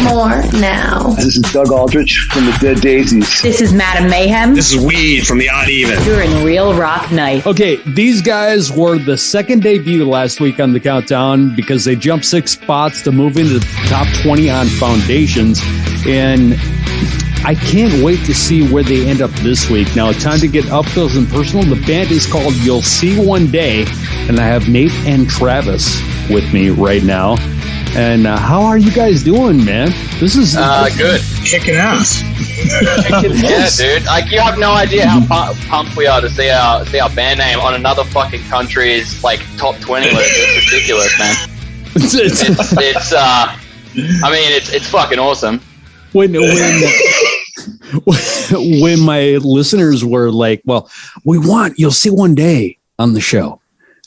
More now. This is Doug Aldrich from the Dead Daisies. This is Madam Mayhem. This is Weed from the Odd Even. You're in Real Rock Night. Okay, these guys were the second debut last week on the countdown because they jumped 6 spots to move into the top 20 on Foundations. And I can't wait to see where they end up this week. Now, time to get up close and personal. The band is called You'll See One Day. And I have Nate and Travis with me right now. And how are you guys doing, man? This is good. Kicking ass. Yeah, dude. Like, you have no idea how pumped we are to see our band name on another fucking country's like top 20 list. It's ridiculous, man. It's fucking awesome. When my listeners were like, "Well, You'll See One Day on the show."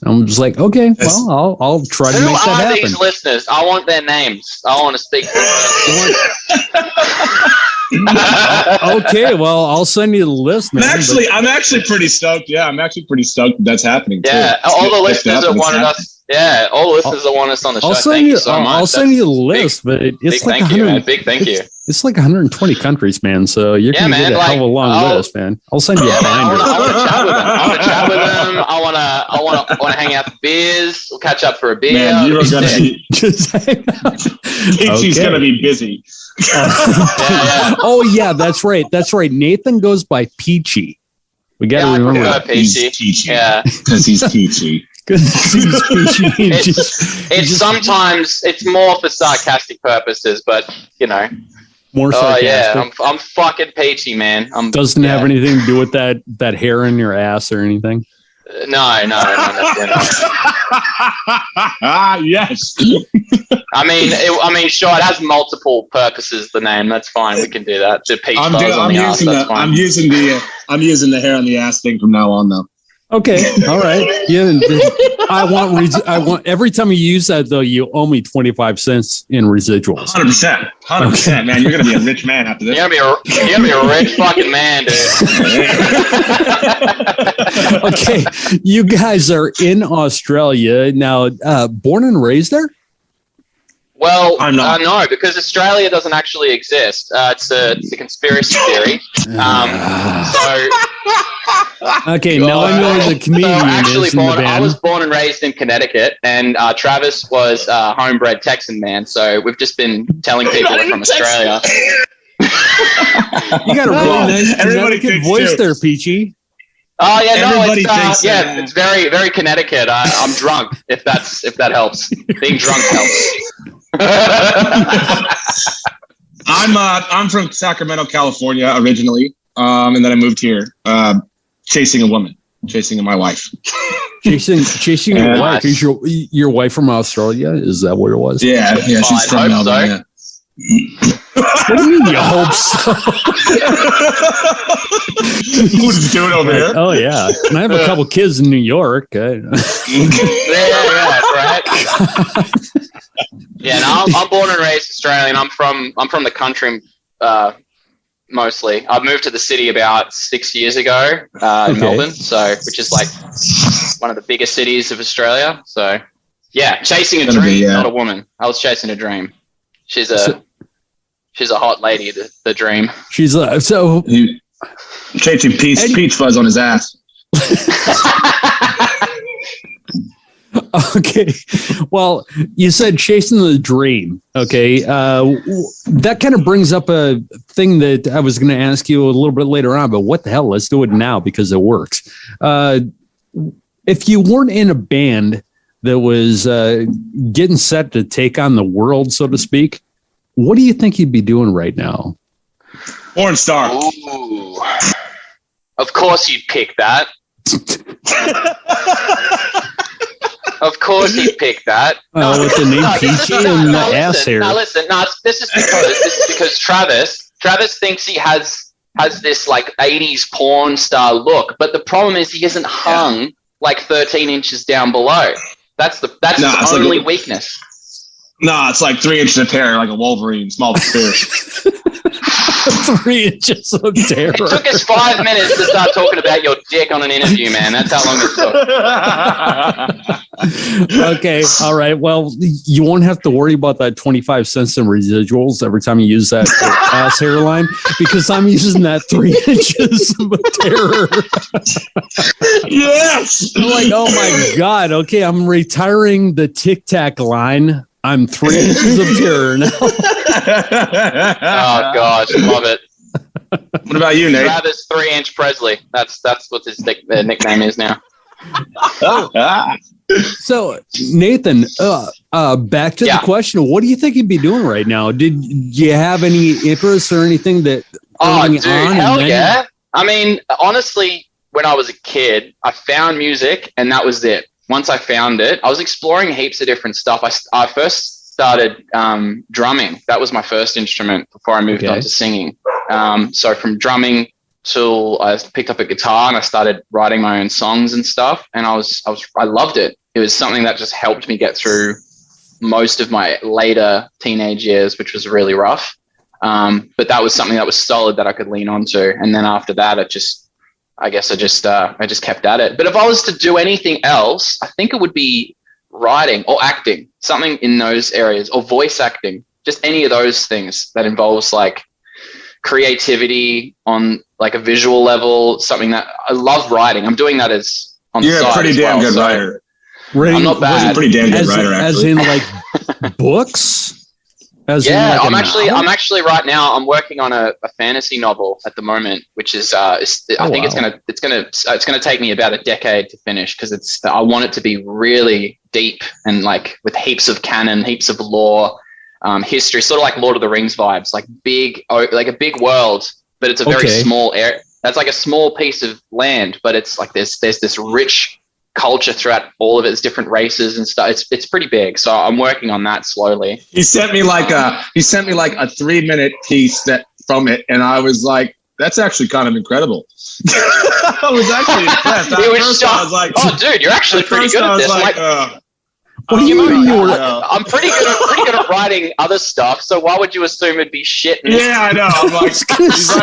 I'm just like, okay, well, I'll try to make that happen. Who are these listeners? I want their names. I want to speak to them. Okay, well, I'll send you the list, man. I'm actually pretty stoked. Yeah, I'm actually pretty stoked that's happening, too. Yeah, all the listeners that wanted us. Yeah, all the listeners that want us on the show. Thank you so much. I'll send you the list, but it's like 100. Big thank you. It's like 120 countries, man. So you're gonna get a hell of a long list, man. I'll send you a binder. I want to chat with them. I want to hang out for beers. We'll catch up for a beer. Man, you're gonna be Peachy's gonna be busy. Oh yeah, that's right. Nathan goes by Peachy. We got to remember that. He's Peachy. Yeah, because he's Peachy. It's more for sarcastic purposes, but you know. More sarcastic. Yeah, I'm fucking peachy, man. Doesn't have anything to do with that hair in your ass or anything. No. Yes. I mean, sure. It has multiple purposes. The name. That's fine. We can do that. The peach on the ass. That's fine. I'm using the hair on the ass thing from now on, though. Okay, all right. Yeah, I want every time you use that though, you owe me 25 cents in residuals. 100%, man. You're gonna be a rich man after this. You're gonna be a rich fucking man, dude. Okay, you guys are in Australia now. Born and raised there? Well, no, because Australia doesn't actually exist. It's a conspiracy theory. Okay, now I know the comedian is in the band. I was born and raised in Connecticut, and Travis was a homebred Texan man. So we've just been telling people from Australia. You got a really nice Connecticut voice there, Peachy. Oh yeah, it's very, very Connecticut. I'm drunk. If that helps, being drunk helps. I'm from Sacramento, California originally, and then I moved here, chasing my wife. Chasing your wife. Is your wife from Australia? Is that what it was? Yeah, she's from Melbourne. Yeah. What do you mean you hope so? Who's doing over here? Oh yeah, and I have a couple kids in New York. Yeah, right. Yeah, no, I'm born and raised Australian. I'm from the country mostly. I moved to the city about 6 years ago in Melbourne, which is like one of the biggest cities of Australia. So yeah, chasing a dream, not a woman. I was chasing a dream. She's a hot lady, the dream. She's chasing peach fuzz on his ass. Okay. Well, you said chasing the dream. Okay. That kind of brings up a thing that I was going to ask you a little bit later on, but what the hell? Let's do it now because it works. If you weren't in a band that was getting set to take on the world, so to speak, what do you think you'd be doing right now? Porn star. Ooh. Of course you'd pick that. Of course you'd pick that. With the name Peachy and the ass hair. Listen. This is because Travis thinks he has this like 80s porn star look, but the problem is he isn't hung like 13 inches down below. That's his only weakness. No, it's like 3 inches of hair, like a Wolverine, small but fierce. 3 inches of terror. It took us 5 minutes to start talking about your dick on an interview, man. That's how long it took. Okay, all right. Well, you won't have to worry about that 25 cents in residuals every time you use that ass hairline, because I'm using that 3 inches of terror. Yes. I'm like, oh my God. Okay, I'm retiring the Tic Tac line. I'm 3 inches of terror now. Oh gosh, love it. What about you, Nate? Travis 3-inch Presley. That's what his nickname is now. So, Nathan, back to the question. What do you think you'd be doing right now? Did you have any interest or anything that dude, hell yeah. I mean, honestly, when I was a kid, I found music and that was it. Once I found it, I was exploring heaps of different stuff. I first started drumming. That was my first instrument before I moved on to singing. So from drumming till I picked up a guitar and I started writing my own songs and stuff. And I loved it. It was something that just helped me get through most of my later teenage years, which was really rough. But that was something that was solid that I could lean onto. And then after that, I just kept at it. But if I was to do anything else, I think it would be writing or acting, something in those areas, or voice acting, just any of those things that involves like creativity on like a visual level, something that I love writing. I'm doing that as on the side. You're a pretty damn good writer. I'm not bad. I'm a pretty damn good writer, As actually. in like books? I'm actually right now. I'm working on a fantasy novel at the moment, which is I think it's gonna take me about a decade to finish because I want it to be really deep and like with heaps of canon, heaps of lore, history, sort of like Lord of the Rings vibes, like a big world, but it's a very small area. That's like a small piece of land, but it's like there's this rich culture throughout all of its different races and stuff. It's pretty big, so I'm working on that slowly. He sent me like a 3-minute piece from it, and I was like, "That's actually kind of incredible." I was actually impressed. He was shocked. I was like, "Oh, dude, you're actually pretty good at this." Like, what do you mean? I'm pretty good at writing other stuff. So why would you assume it'd be shit? Yeah, I know. I'm like,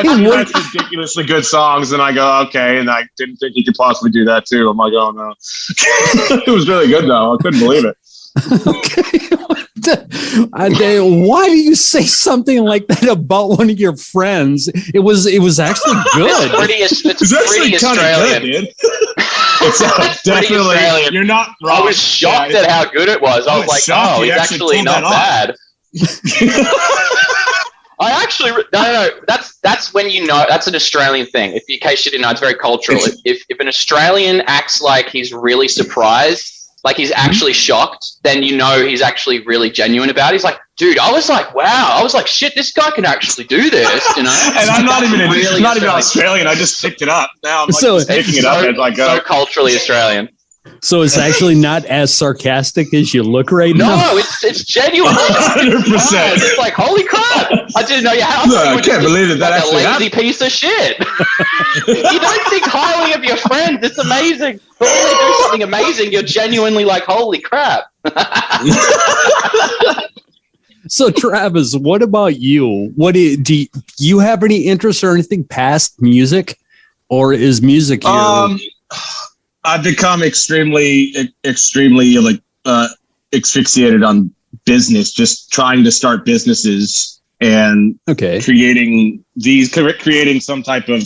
he writes ridiculously good songs, and I go, okay. And I didn't think he could possibly do that too. I'm like, oh no. It was really good though. I couldn't believe it. Why do you say something like that about one of your friends? It was actually good. It's pretty Australian. Good, dude. It's definitely Australian. You're not wrong. I was shocked at how good it was. I was like, oh, he's actually not bad. No. That's when you know. That's an Australian thing. In case you didn't know, it's very cultural. If an Australian acts like he's really surprised, like he's actually shocked, then you know he's actually really genuine about it. He's like, dude, I was like, wow. I was like, shit, this guy can actually do this, you know? And I'm not even Australian. I just picked it up. Now I'm like picking it up as I go. So culturally Australian. So it's actually not as sarcastic as you look right now? No, it's genuine. 100%. It's like, holy crap. I didn't know you had I can't believe that like actually a lazy piece of shit. You don't think highly of your friends. It's amazing. But when they do something amazing, you're genuinely like, holy crap. So, Travis, what about you? Do you have any interest or anything past music? Or is music your... I've become extremely like asphyxiated on business, just trying to start businesses and creating some type of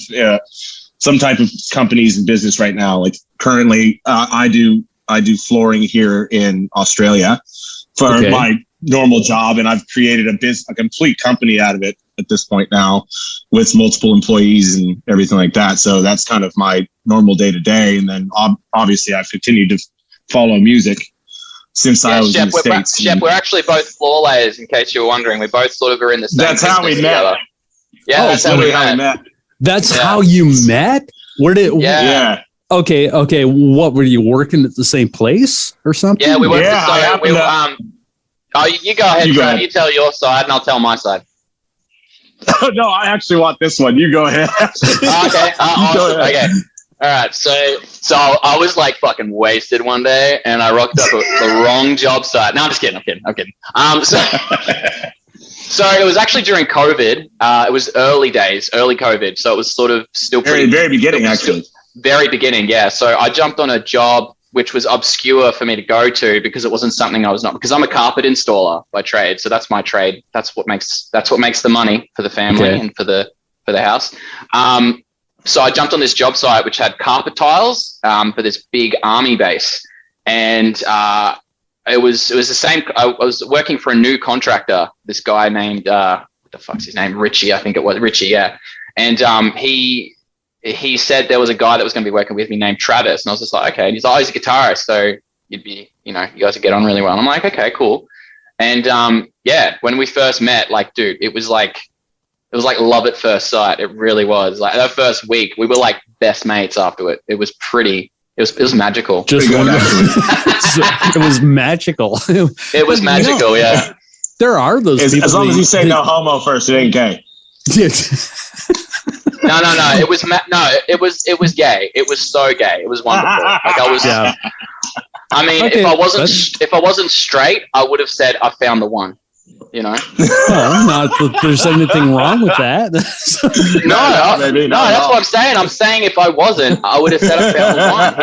companies and business right now. Like currently, I do flooring here in Australia for my normal job, and I've created a complete company out of it at this point now with multiple employees and everything like that. So that's kind of my normal day to day. And then obviously I've continued to follow music since I was in the States. Shep, we're actually both floor layers, in case you were wondering. We both sort of are in the same. That's how we met. Yeah, that's how we met. That's how you met? Where did? Yeah. Okay. What, were you working at the same place or something? Yeah, we worked at the same. You go ahead, Trav. You tell your side, and I'll tell my side. No, I actually want this one. You go ahead. Okay. Awesome. Okay. All right. So I was like fucking wasted one day, and I rocked up at the wrong job site. No, I'm just kidding. I'm kidding. So it was actually during COVID. It was early COVID. So it was sort of still very beginning, actually. Very beginning, yeah. So I jumped on a job which was obscure for me to go to because it wasn't something I was not, because I'm a carpet installer by trade. So that's my trade. That's what makes the money for the family and for the house. So I jumped on this job site which had carpet tiles for this big army base, and it was the same. I was working for a new contractor. This guy named what the fuck's his name? Richie, I think it was Richie. Yeah, and he said there was a guy that was going to be working with me named Travis, and I was just like, okay. And he's like, oh, he's a guitarist, so you'd be, you guys would get on really well. And I'm like, okay, cool. And when we first met, like, dude, it was like love at first sight. It really was. Like that first week, we were like best mates after it. It was pretty. It was magical. Just it was magical. It was magical. Yeah. There are those people. As long as you say no homo first, it ain't gay. No. It was it was gay. It was so gay. It was wonderful. Like I was. Yeah. I mean, Okay, if I wasn't straight, I would have said I found the one. Well, not that there's anything wrong with that. No, that's what I'm saying. I'm saying if I wasn't, I would have said I found the one.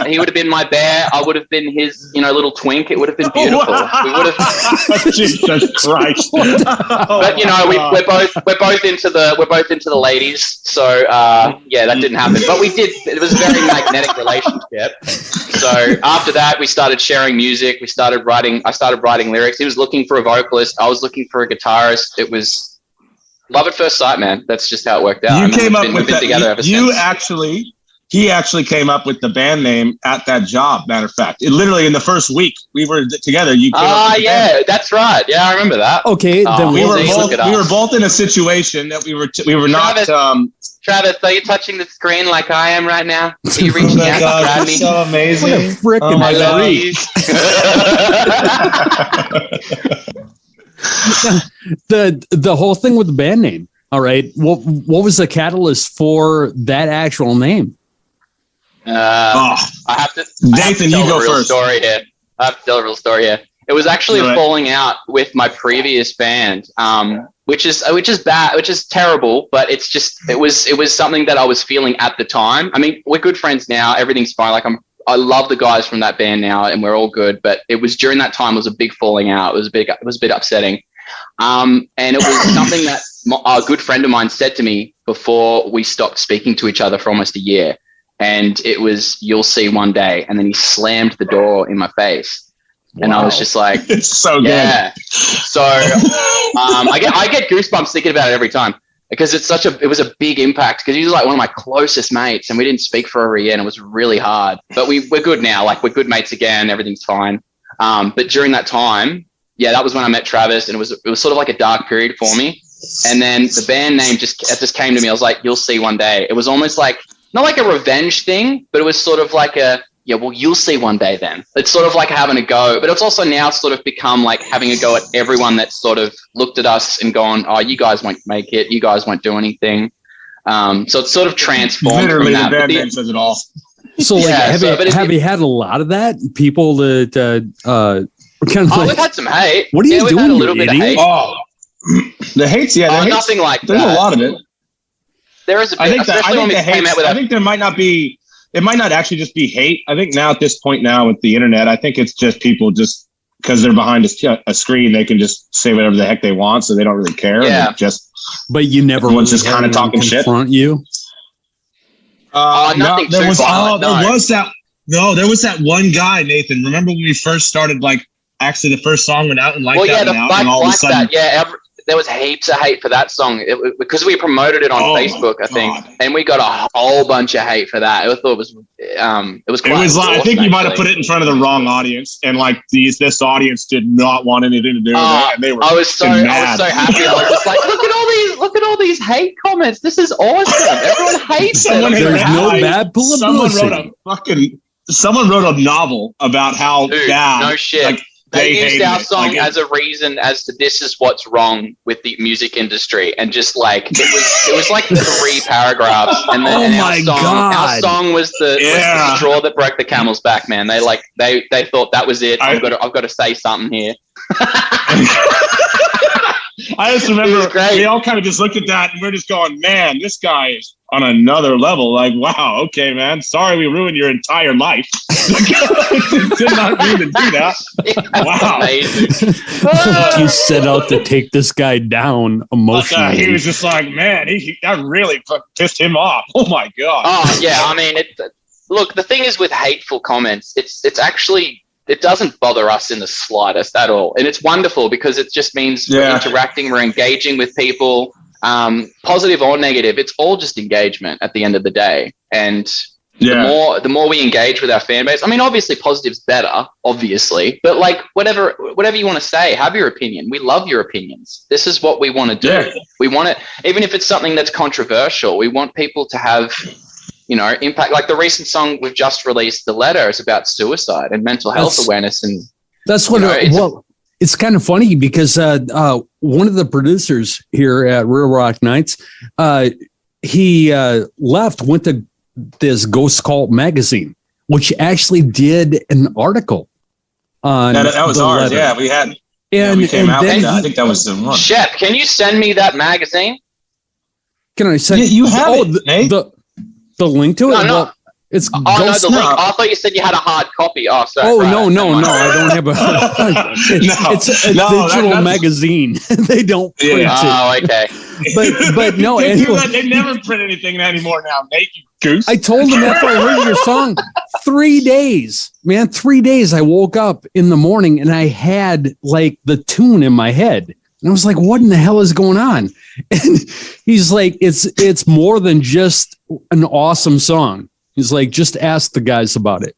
He would have been my bear. I would have been his, little twink. It would have been beautiful. We would have. Jesus Christ! But we're both into the ladies. So that didn't happen. But we did. It was a very magnetic relationship. So after that, we started sharing music. I started writing lyrics. He was looking for a vocalist. I was looking for a guitarist. It was love at first sight, man. That's just how it worked out. We've been together ever since. He actually came up with the band name at that job. Matter of fact, literally in the first week we were together. You came up with the band name. That's right. Yeah, I remember that. Okay, then we were both in a situation that we were not. Travis, are you touching the screen like I am right now? Are you reaching out to grab me? So amazing. What a frickin' the whole thing with the band name. All right. What was the catalyst for that actual name? I have to. Nathan, you go first. I have to tell a real story here. It was actually a falling out with my previous band, which is bad, which is terrible. But it was something that I was feeling at the time. I mean, we're good friends now. Everything's fine. Like I love the guys from that band now, and we're all good. But it was during that time. It was a big falling out. It was a bit upsetting. And it was something that a good friend of mine said to me before we stopped speaking to each other for almost a year. And it was, "You'll see one day." And then he slammed the door in my face. And I was just like, it's so good. Yeah. So I get goosebumps thinking about it every time, because it was a big impact, because he was like one of my closest mates, and we didn't speak for over a year, and it was really hard. But we're good now. Like, we're good mates again. Everything's fine. But during that time, that was when I met Travis, and it was sort of like a dark period for me. And then the band name just came to me. I was like, "You'll see one day." It was almost like, not like a revenge thing, but it was sort of like you'll see one day then. It's sort of like having a go, but it's also now sort of become like having a go at everyone that sort of looked at us and gone, "Oh, you guys won't make it. You guys won't do anything." So it's sort of transformed. Literally, from that. the band name says it all. So have you had a lot of that? People that kind of we've had some hate. What are you doing, had a little bit of hate. Oh, the hate's nothing like there's that. a lot of it. There is a bit, I think there might not be. It might not actually just be hate. I think now at this point now with the internet, I think it's just people just because they're behind a screen, they can just say whatever the heck they want, so they don't really care. Yeah. But you never was just kind of talking shit. Confront you. Nothing there too was violent. there was that one guy, Nathan. Remember when we first started? Like, actually, the first song went out and like that. And all of a sudden, there was heaps of hate for that song because we promoted it on Facebook, I think, and we got a whole bunch of hate for that. I thought it was I think you might have put it in front of the wrong audience, and like this audience did not want anything to do with it, and they were. I was so happy. I was just like, look at all these hate comments. This is awesome. Everyone hates it. There's no bad publicity. Someone wrote a novel about how bad. No shit. Like, they used our song as a reason as to this is what's wrong with the music industry, and just like it was like 3 paragraphs, and then our song was the straw that broke the camel's back, man. They thought that was it. I've got to say something here. I just remember we all kind of just looked at that and we're just going, man, this guy is on another level. Like, wow, okay, man. Sorry we ruined your entire life. Did not mean to do that. Wow. You set out to take this guy down emotionally. He was just like, man, that really pissed him off. Oh my God. Oh yeah. I mean, look, the thing is with hateful comments, it's actually, it doesn't bother us in the slightest at all. And it's wonderful because it just means we're interacting, we're engaging with people, positive or negative. It's all just engagement at the end of the day. And the more we engage with our fan base, I mean, obviously positive's better, obviously, but like whatever you want to say, have your opinion. We love your opinions. This is what we want to do. Yeah. We want it, even if it's something that's controversial, we want people to have, impact. Like the recent song we've just released, The Letter, is about suicide and mental health awareness. And that's what, it's kind of funny because one of the producers here at Real Rock Nights, he went to this Ghost Cult magazine, which actually did an article on that was ours. Letter. Yeah, we had. And we came out with that. I think that was the one. Shep, can you send me that magazine? Can I send you have the link to it? No. Well, it's the link. Oh, I thought you said you had a hard copy. Oh, sorry. Oh, right. No, I don't have a. It's a digital magazine. They don't print it. Oh, okay. But no, anyway. They never print anything anymore now, Nate. You goose. I told them after I heard your song, 3 days, man, 3 days. I woke up in the morning and I had like the tune in my head. And I was like, what in the hell is going on? And he's like, it's more than just an awesome song. He's like, just ask the guys about it.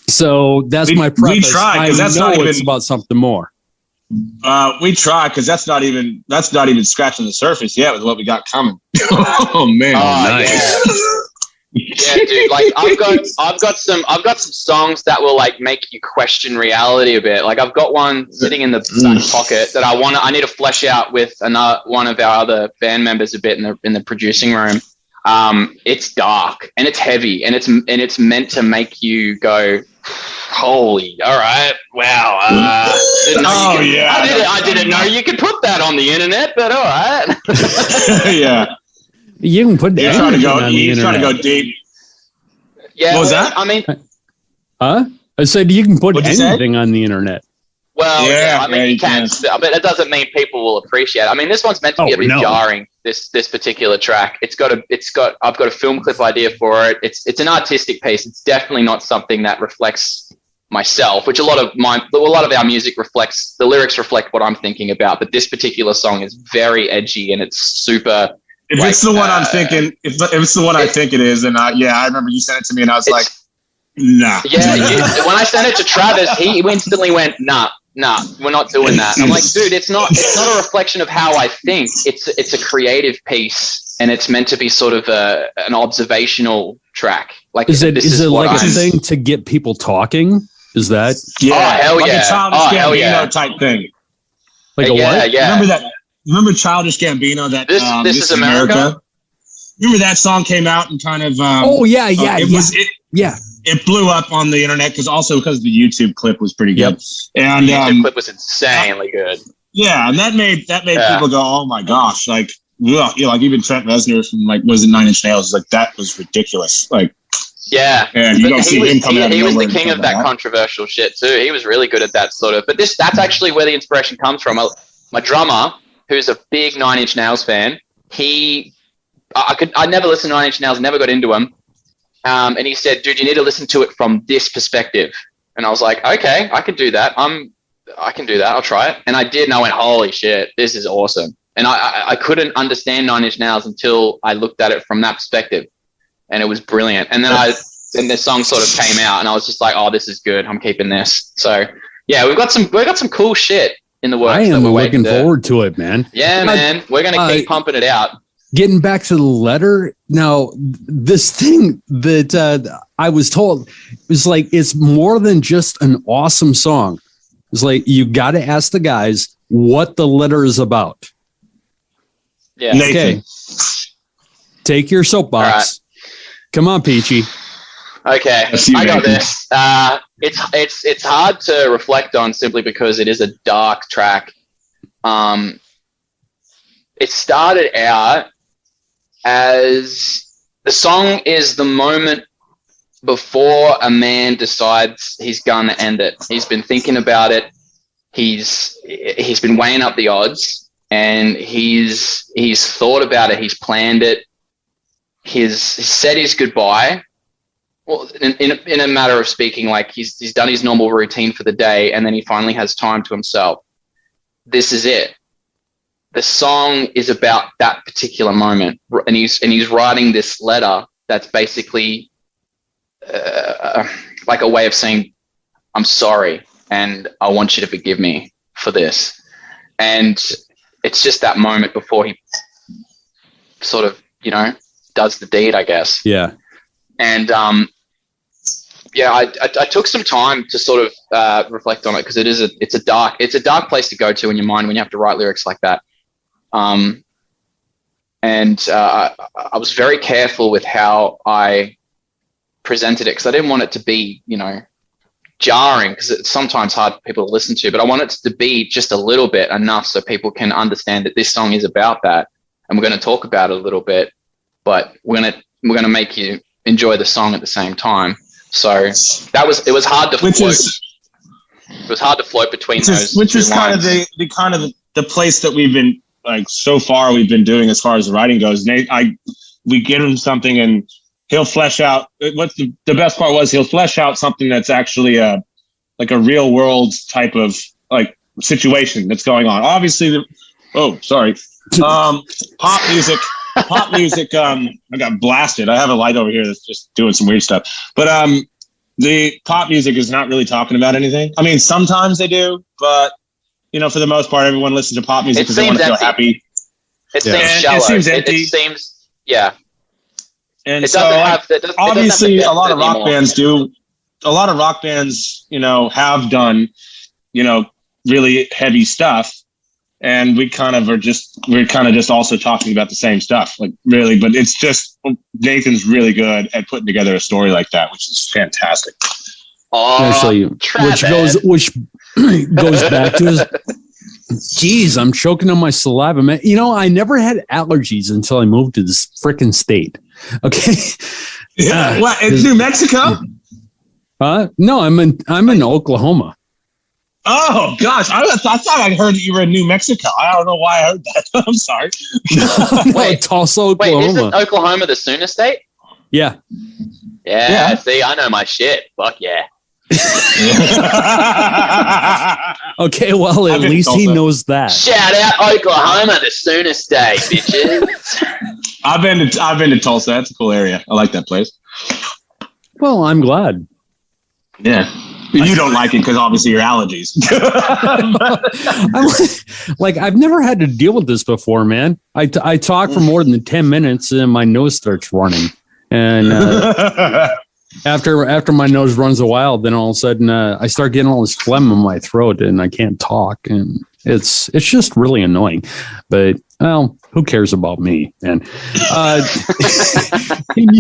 So that's my preface. We try, I that's know not even, it's about something more. We try because that's not even scratching the surface yet with what we got coming. Oh man, nice. Yeah, dude. Like I've got some songs that will like make you question reality a bit. Like I've got one sitting in the back pocket that I need to flesh out with one of our other band members a bit in the producing room. It's dark and it's heavy and it's meant to make you go, holy, all right, wow. I didn't know you could put that on the internet, but all right. Yeah. You can put He's trying to go deep. Yeah. What was that? I mean, I said you can put anything on the internet. Well, you can, but it doesn't mean people will appreciate it. I mean, this one's meant to be a bit jarring. This particular track, I've got a film clip idea for it. It's an artistic piece. It's definitely not something that reflects myself, which a lot of our music reflects. The lyrics reflect what I'm thinking about, but this particular song is very edgy and it's super. If it's the one I'm thinking, if it's the one I think it is, and I remember you sent it to me, and I was like, nah. Yeah, when I sent it to Travis, he instantly went, nah, we're not doing that. And I'm like, dude, it's not a reflection of how I think. It's a creative piece, and it's meant to be sort of an observational track. Like, is it like a thing to get people talking? Is that? Yeah, oh, hell like yeah. a Childish Gambino type thing. Like a what? Yeah. Remember that? Remember Childish Gambino? That this is America. Remember that song came out and kind of. It blew up on the internet because the YouTube clip was pretty good. And the YouTube clip was insanely good. Yeah, and that made people go, "Oh my gosh!" Like, like even Trent Reznor from was it 9 Inch Nails? Like that was ridiculous. Like, yeah, and you don't see him coming out. He was the king of that controversial shit too. He was really good at that sort of. But that's actually where the inspiration comes from. My drummer, who's a big 9 Inch Nails fan, I never listened to 9 Inch Nails, never got into him. And he said, dude, you need to listen to it from this perspective. And I was like, okay, I can do that. I can do that. I'll try it. And I did. And I went, holy shit, this is awesome. And I couldn't understand 9 Inch Nails until I looked at it from that perspective. And it was brilliant. And then the song sort of came out and I was just like, oh, this is good. I'm keeping this. So yeah, we've got some cool shit in the works. I am looking forward to it, man. Yeah, man. We're going to keep pumping it out. Getting back to the letter now, this thing that I was told was like, it's more than just an awesome song. It's like, you got to ask the guys what the letter is about. Yeah. Okay. Take your soapbox. Right. Come on, Peachy. Okay. I got this. It's hard to reflect on simply because it is a dark track. it started out as the song is the moment before a man decides he's going to end it. He's been thinking about it. He's been weighing up the odds, and he's thought about it. He's planned it. He's said his goodbye. Well, in a matter of speaking, like he's done his normal routine for the day, and then he finally has time to himself. This is it. The song is about that particular moment, and he's writing this letter that's basically like a way of saying, "I'm sorry, and I want you to forgive me for this." And it's just that moment before he sort of, does the deed, I guess. Yeah. And I took some time to sort of reflect on it, because it's a dark place to go to in your mind when you have to write lyrics like that. I was very careful with how I presented it, because I didn't want it to be, jarring, because it's sometimes hard for people to listen to, but I want it to be just a little bit enough so people can understand that this song is about that, and we're going to talk about it a little bit, but we're going to make you enjoy the song at the same time. So it was hard to float. It was hard to float between those, which is kind of the place that we've been, like, so far we've been doing as far as the writing goes. We give him something, and he'll flesh out. What's the best part was he'll flesh out something that's actually a real world type of like situation that's going on. Obviously, pop music. I got blasted. I have a light over here that's just doing some weird stuff. But the pop music is not really talking about anything. I mean, sometimes they do, but for the most part, everyone listens to pop music because they want to feel happy. It seems shallow. It seems empty. It seems, yeah. And it obviously, a lot of rock bands do. A lot of rock bands, have done, really heavy stuff, and we're kind of just also talking about the same stuff, like, really. But it's just Nathan's really good at putting together a story like that, which is fantastic. Actually, which goes back to his. Geez, I'm choking on my saliva, man. I never had allergies until I moved to this freaking state. Okay. Yeah. What? It's New Mexico? No, I'm in Oklahoma. Oh gosh, I thought I heard that you were in New Mexico. I don't know why I heard that. I'm sorry. Wait, Tulsa, Oklahoma. Wait, isn't Oklahoma the sooner state? Yeah. Yeah. See, I know my shit. Fuck yeah. Okay, well, at least he knows that. Shout out Oklahoma, the sooner state, bitches. I've been to Tulsa. That's a cool area. I like that place. Well, I'm glad. Yeah. You don't like it because obviously your allergies. I've never had to deal with this before, man. I talk for more than 10 minutes and my nose starts running. And after my nose runs a while, then all of a sudden I start getting all this phlegm in my throat and I can't talk. And it's just really annoying. But, well, who cares about me? And can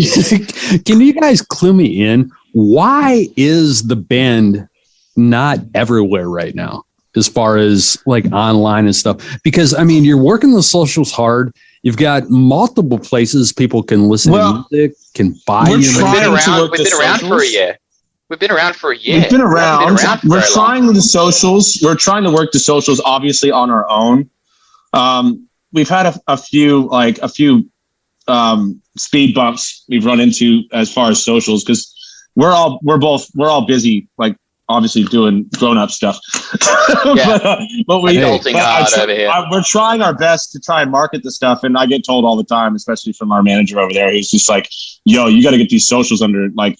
you guys clue me in? Why is the band not everywhere right now as far as like online and stuff? Because, I mean, you're working the socials hard. You've got multiple places people can listen to music, can buy you. We've been around for a year. We've been around for a year. We've been around. We're trying the socials. We're trying to work the socials, obviously, on our own. We've had a few speed bumps we've run into as far as socials, because we're all busy, like, obviously doing grown-up stuff. Yeah. but we're trying our best to try and market the stuff, and I get told all the time, especially from our manager over there, who's just like, yo, you got to get these socials under like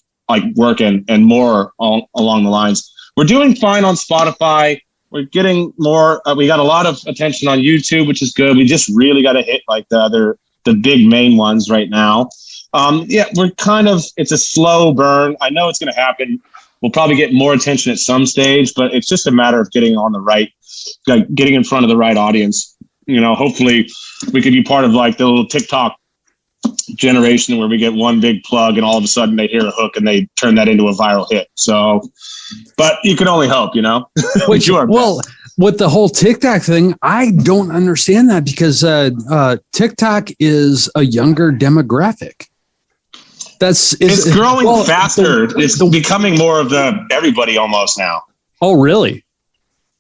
working and more along the lines. We're doing fine on Spotify. We're getting more. We got a lot of attention on YouTube, which is good. We just really got to hit like the big main ones right now. We're it's a slow burn. I know it's going to happen. We'll probably get more attention at some stage, but it's just a matter of getting getting in front of the right audience. Hopefully we could be part of like the little TikTok generation where we get one big plug and all of a sudden they hear a hook and they turn that into a viral hit. So, but you can only hope, Well, with the whole TikTok thing, I don't understand that because TikTok is a younger demographic. It's growing faster. It's becoming more of the everybody almost now. Oh, really?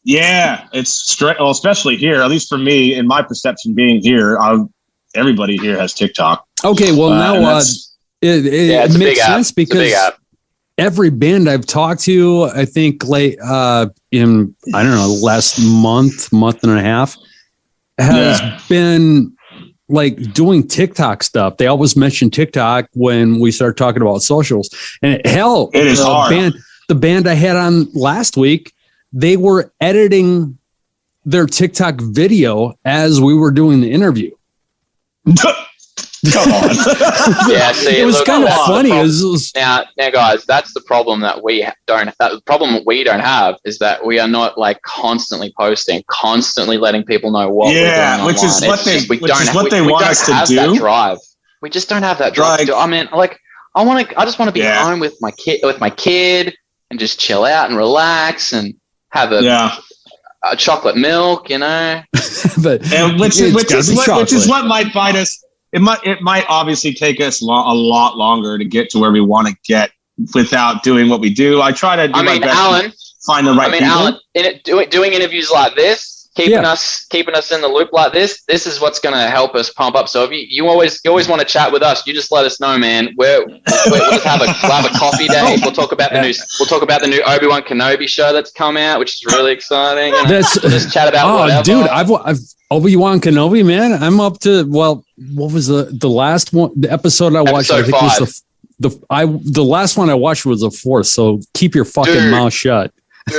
Yeah, it's well, especially here. At least for me, in my perception, being here, everybody here has TikTok. Okay, well now it makes sense because every band I've talked to, I think in I don't know, last month and a half, has been like doing TikTok stuff. They always mention TikTok when we start talking about socials. And hell, it is hard. The band I had on last week, they were editing their TikTok video as we were doing the interview. Come on. Yeah, see, it was kind of funny. Now, guys, that's the problem that we don't. The problem that we don't have is that we are not like constantly posting, constantly letting people know what we're doing online. Which is what they want us to do. That drive. We just don't have that drive. I mean, like, I just want to be home with my kid, and just chill out and relax and have a chocolate milk, you know. which is what might find us. It might obviously take us a lot longer to get to where we want to get without doing what we do. I try to do my best Alan, to find the right people. Alan, doing interviews like this, keeping us in the loop like this is what's going to help us pump up. So if you always want to chat with us, you just let us know, man. We'll just have a coffee day. We'll talk about the new Obi-Wan Kenobi show that's come out, which is really exciting. We'll just chat about whatever. Dude, I've Obi-Wan Kenobi, man. I'm up to what was the last one? The episode I watched, I think 5. Was the last one I watched was the 4th. So keep your fucking mouth shut. He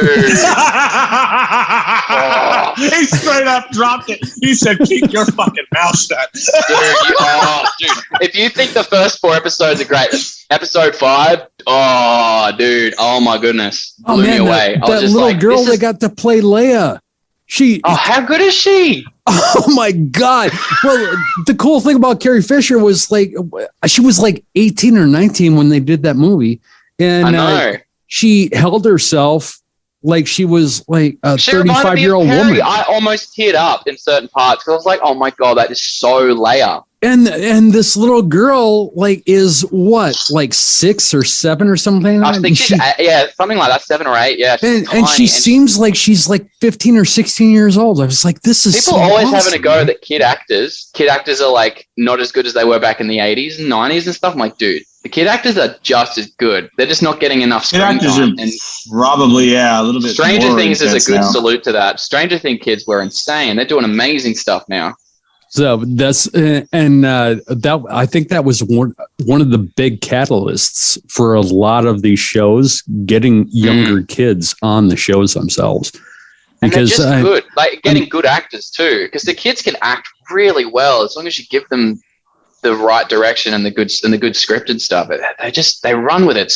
straight up dropped it. He said, "Keep your fucking mouth shut." Dude, if you think the first 4 episodes are great, episode 5, oh my goodness, blew me away. That little girl that got to play Leia. How good is she? Oh my God. Well, the cool thing about Carrie Fisher was like, she was like 18 or 19 when they did that movie. And I know. She held herself like she was like a 35-year-old woman. I almost teared up in certain parts because I was like, oh my God, that is so Leia. And this little girl like is what, like 6 or 7 or something? I think she's something like that, 7 or 8. Yeah, and she seems like she's like 15 or 16 years old. I was like, this is people always having a go that kid actors are like not as good as they were back in the 80s and 90s and stuff. I'm like, dude, the kid actors are just as good. They're just not getting enough screen time. And probably a little bit. Stranger Things is a good salute to that. Stranger Things kids were insane. They're doing amazing stuff now. So that's that I think that was one of the big catalysts for a lot of these shows getting younger kids on the shows themselves. Because and they're just good, like getting good actors too, because the kids can act really well as long as you give them the right direction and the good scripted stuff. They run with it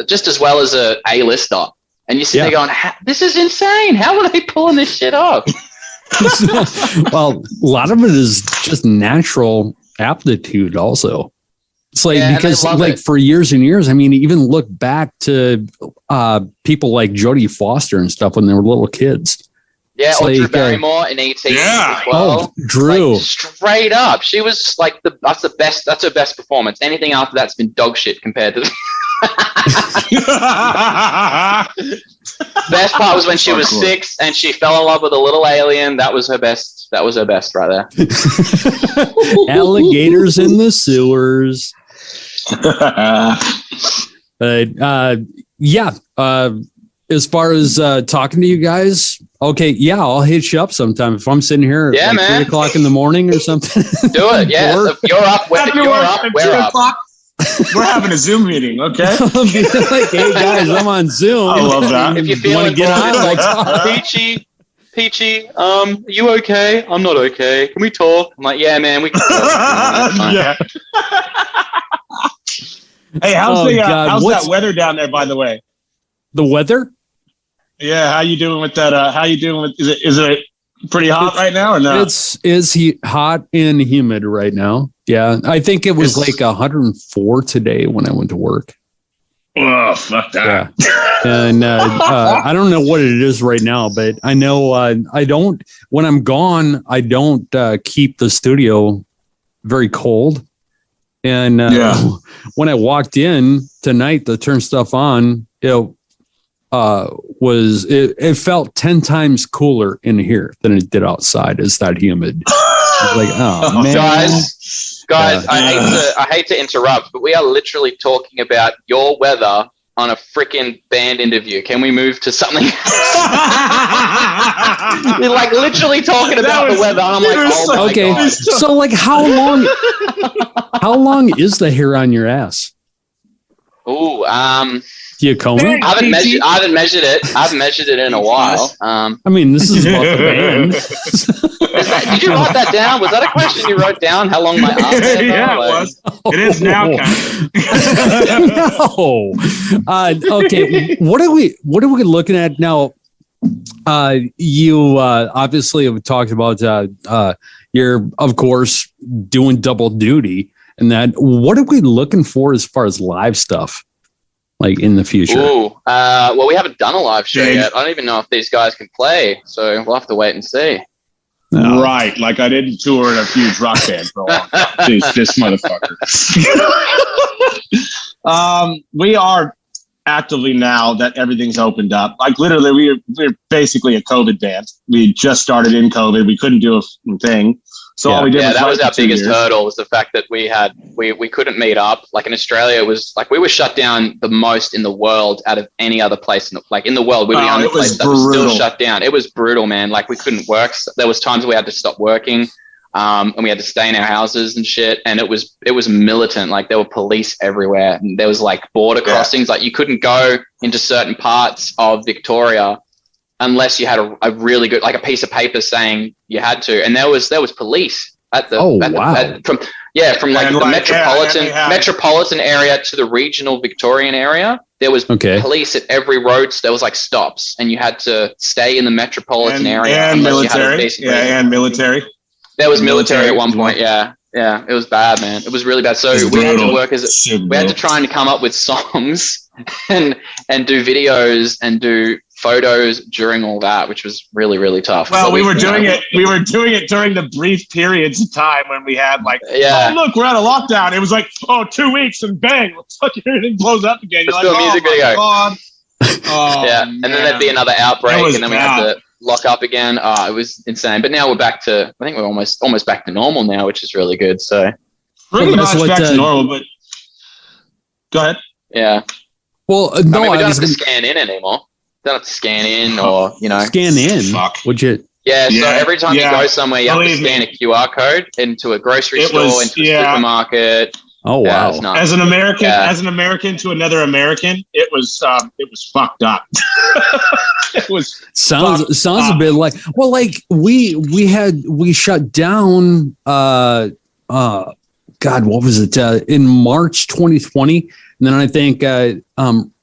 just as well as a A-lister. And you sit there going, "This is insane! How are they pulling this shit off?" Well, a lot of it is just natural aptitude also. It's like because like for years and years, I mean, even look back to people like Jodie Foster and stuff when they were little kids. Yeah, or like, Drew Barrymore in E.T. as well. Oh, Drew. Like, straight up. She was like that's her best performance. Anything after that's been dog shit compared to best part was when she was 6 and she fell in love with a little alien. That was her best right there. Alligators in the sewers. As far as talking to you guys, okay, I'll hit you up sometime if I'm sitting here at 3 o'clock in the morning or something. Do it, yeah. If you're up, we're up. We're having a Zoom meeting, okay? Like, hey guys, I'm on Zoom. I love that. If you feel get on, like Peachy, you okay? I'm not okay. Can we talk? I'm like, yeah, man, we can talk. Yeah. Hey, how's that weather down there, by the way? The weather? Yeah, how you doing with that? Is it pretty hot right now or not? It's hot and humid right now. Yeah, I think it was like 104 today when I went to work. Oh, fuck that. Yeah. And I don't know what it is right now, but I know I don't, when I'm gone, I don't keep the studio very cold. And when I walked in tonight to turn stuff on, it felt 10 times cooler in here than it did outside. It's that humid. It's like, oh man. Guys, I hate to interrupt, but we are literally talking about your weather on a freaking band interview. Can we move to something? We're like literally talking about the weather. And I'm like, oh my God. So like how long is the hair on your ass? Oh, do you comb it? I haven't measured it. I haven't measured it in a while. I mean, this is about the band. Did you write that down? Was that a question you wrote down? How long my arm is? Yeah, it was. It is now. No. Okay. What are we looking at now? You obviously have talked about you're of course doing double duty, and that. What are we looking for as far as live stuff? Like in the future? Well, we haven't done a live show yet. I don't even know if these guys can play, so we'll have to wait and see. No. Right, like I didn't tour in a huge rock band for a long time. Jeez, this motherfucker. We are actively, now that everything's opened up, like literally we're basically a COVID band. We just started in COVID. We couldn't do a thing. So all we did was that was our biggest hurdle, was the fact that we couldn't meet up. Like in Australia, it was like we were shut down the most in the world out of any other place in the world. We were the only place that was still shut down. It was brutal, man. Like we couldn't work. There was times we had to stop working, and we had to stay in our houses and shit. And it was militant. Like there were police everywhere. And there was like border crossings. Like you couldn't go into certain parts of Victoria unless you had a really good, like a piece of paper saying you had to. And there was police at the, from like the metropolitan area to the regional Victorian area. There was police at every road. There was like stops, and you had to stay in the metropolitan area. And military. And military. There was military at one point. Yeah. Yeah. It was bad, man. It was really bad. So we had to we had to try and come up with songs and do videos and do photos during all that, which was really, really tough. Well, we were doing it during the brief periods of time when we had like, oh, look, we're out of lockdown. It was like, 2 weeks and bang, fucking everything blows up again. Let's do a music video. And then there'd be another outbreak, and then we had to lock up again. It was insane. But now we're back to, I think we're almost back to normal now, which is really good. So pretty much back to normal, but go ahead. Yeah. Well, we don't have to scan in anymore. Don't have to scan in or, Scan in? Fuck. Would you? Yeah, so every time you go somewhere, you have to scan a QR code into a grocery store, into a supermarket. Oh, wow. As an American to another American, it was fucked up. It was sounds a bit like, well, like we shut down, God, what was it? In March 2020. And then I think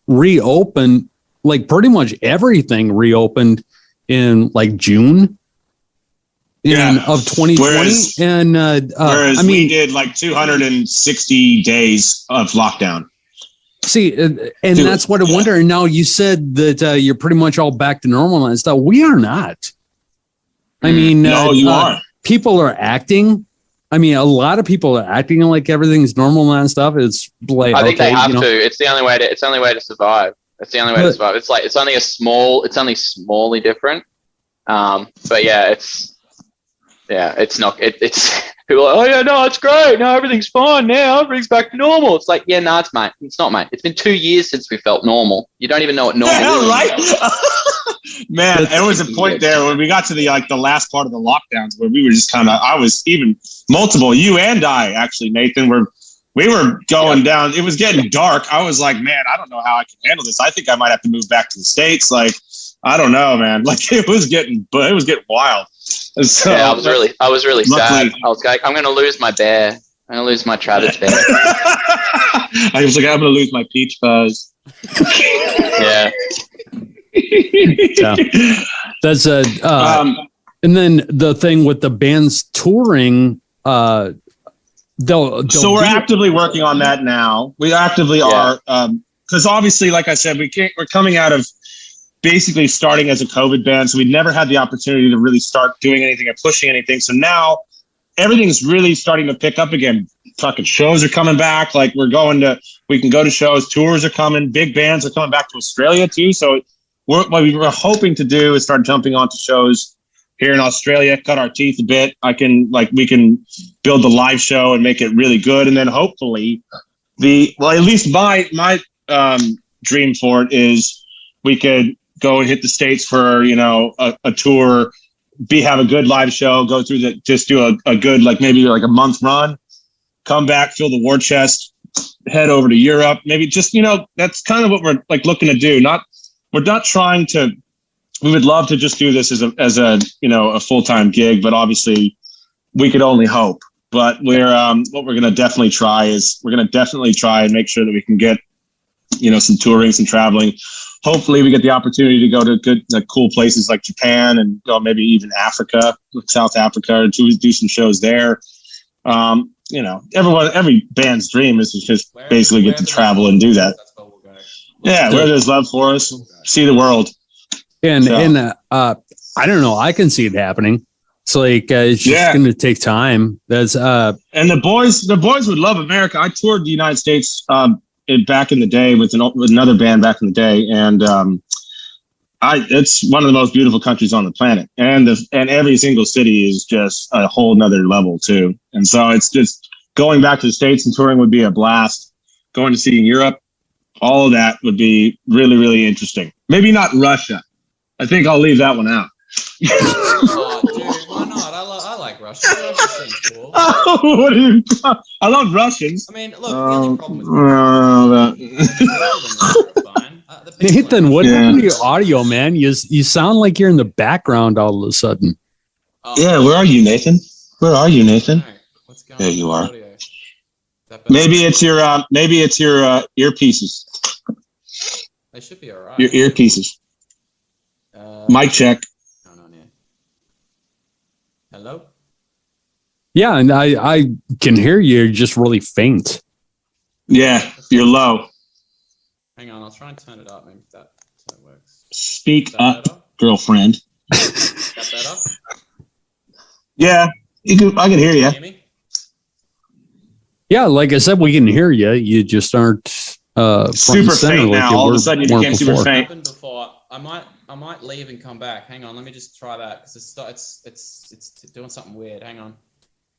reopened, like pretty much everything reopened in like June of 2020. Whereas we did like 260 days of lockdown. See, and that's what I wonder. And now you said that you're pretty much all back to normal and stuff. We are not. I mean, no, you are. People are acting. I mean, a lot of people are acting like everything's normal and stuff. It's like, I think they have to. It's the only way to survive. It's the only way to survive. It's like, it's only smallly different. But yeah, it's people are like, oh yeah, no, it's great. No, everything's fine now. Everything's back to normal. It's like, yeah, no, it's not, mate. It's been 2 years since we felt normal. You don't even know what normal is. Right? Man, there was a point there when we got to the last part of the lockdowns where we were just I was even multiple, you and I actually, Nathan, we were going down. It was getting dark. I was like, man, I don't know how I can handle this. I think I might have to move back to the States. Like, I don't know, man. Like it was getting wild. So, I was really sad. I was like, I'm going to lose my bear. I'm going to lose my Travis bear. I was like, I'm going to lose my peach fuzz. Yeah. That's and then the thing with the bands touring, so we're actively working on that now. We actively are because obviously, like I said, we're coming out of basically starting as a COVID band. So we never had the opportunity to really start doing anything or pushing anything. So now everything's really starting to pick up again. Fucking shows are coming back. Like we can go to shows. Tours are coming. Big bands are coming back to Australia too. So what we were hoping to do is start jumping onto shows here in Australia, cut our teeth a bit. We can build the live show and make it really good. And then hopefully at least my dream for it is we could go and hit the States for, a tour, have a good live show, go through just do a good, maybe a month run, come back, fill the war chest, head over to Europe. Maybe just, that's kind of what we're looking to do. We're not trying to, we would love to just do this as a full-time gig, but obviously we could only hope. But what we're going to definitely try and make sure that we can get, some touring, some traveling. Hopefully we get the opportunity to go to good, cool places like Japan and maybe even Africa, South Africa, to do some shows there. Every band's dream is to just basically get to travel and do that. Yeah, where there's love for us, see the world. And I don't know, I can see it happening. It's it's just going to take time. That's and the boys would love America. I toured the United States back in the day with another band back in the day, and it's one of the most beautiful countries on the planet, and every single city is just a whole nother level too. And so it's just going back to the States and touring would be a blast. Going to see in Europe, all of that would be really, really interesting. Maybe not Russia. I think I'll leave that one out. Oh, dude, why not? I like Russia. Russia seems cool. I love Russians. I mean, look, the only problem with fine. Nathan, what happened to your audio, man? You sound like you're in the background all of a sudden. Yeah, where are you, Nathan? Where are you, Nathan? What's going there on you are. Audio? Maybe it's your earpieces. They should be all right. Your earpieces. Mic check. Hello? Yeah, and I can hear you just really faint. Yeah, you're low. Hang on, I'll try and turn it up. Maybe that works. Speak up, better? Girlfriend. Is that better? Yeah, I can hear you. Can you hear me? Yeah, like I said, we can hear you. You just aren't super faint now. All of a sudden, you became super faint. Happened before. I might leave and come back. Hang on, let me just try that because it's doing something weird. Hang on.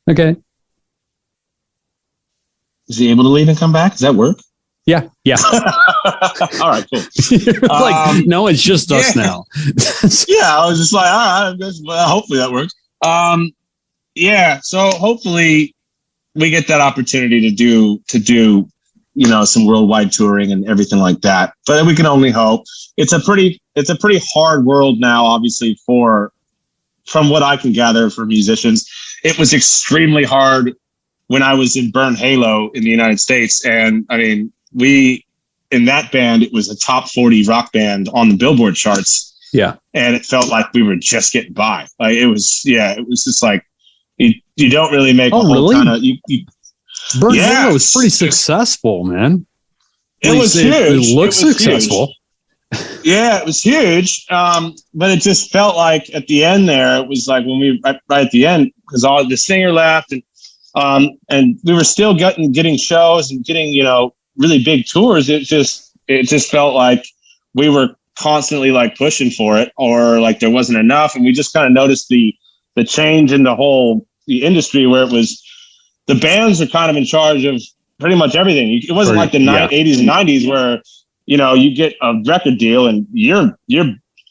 Okay. Is he able to leave and come back? Does that work? Yeah. All right, cool. No, it's just us now. Yeah, I was just like, all right, hopefully that works. So hopefully we get that opportunity to do some worldwide touring and everything like that. But we can only hope. It's a pretty hard world now, obviously, from what I can gather for musicians. It was extremely hard when I was in Burn Halo in the United States. And I mean, in that band, it was a top 40 rock band on the Billboard charts. Yeah. And it felt like we were just getting by. Like it was just like, you don't really make a whole ton of, Burn Halo was pretty successful, man. It was huge. It looked successful. Huge. Yeah, it was huge. But it just felt like at the end there, it was like when we right at the end, because all the singer left and we were still getting shows and getting, really big tours. It just felt like we were constantly like pushing for it, or like there wasn't enough. And we just kind of noticed the change in the industry, where it was the bands are kind of in charge of pretty much everything. It wasn't like the 80s and 90s where, you get a record deal and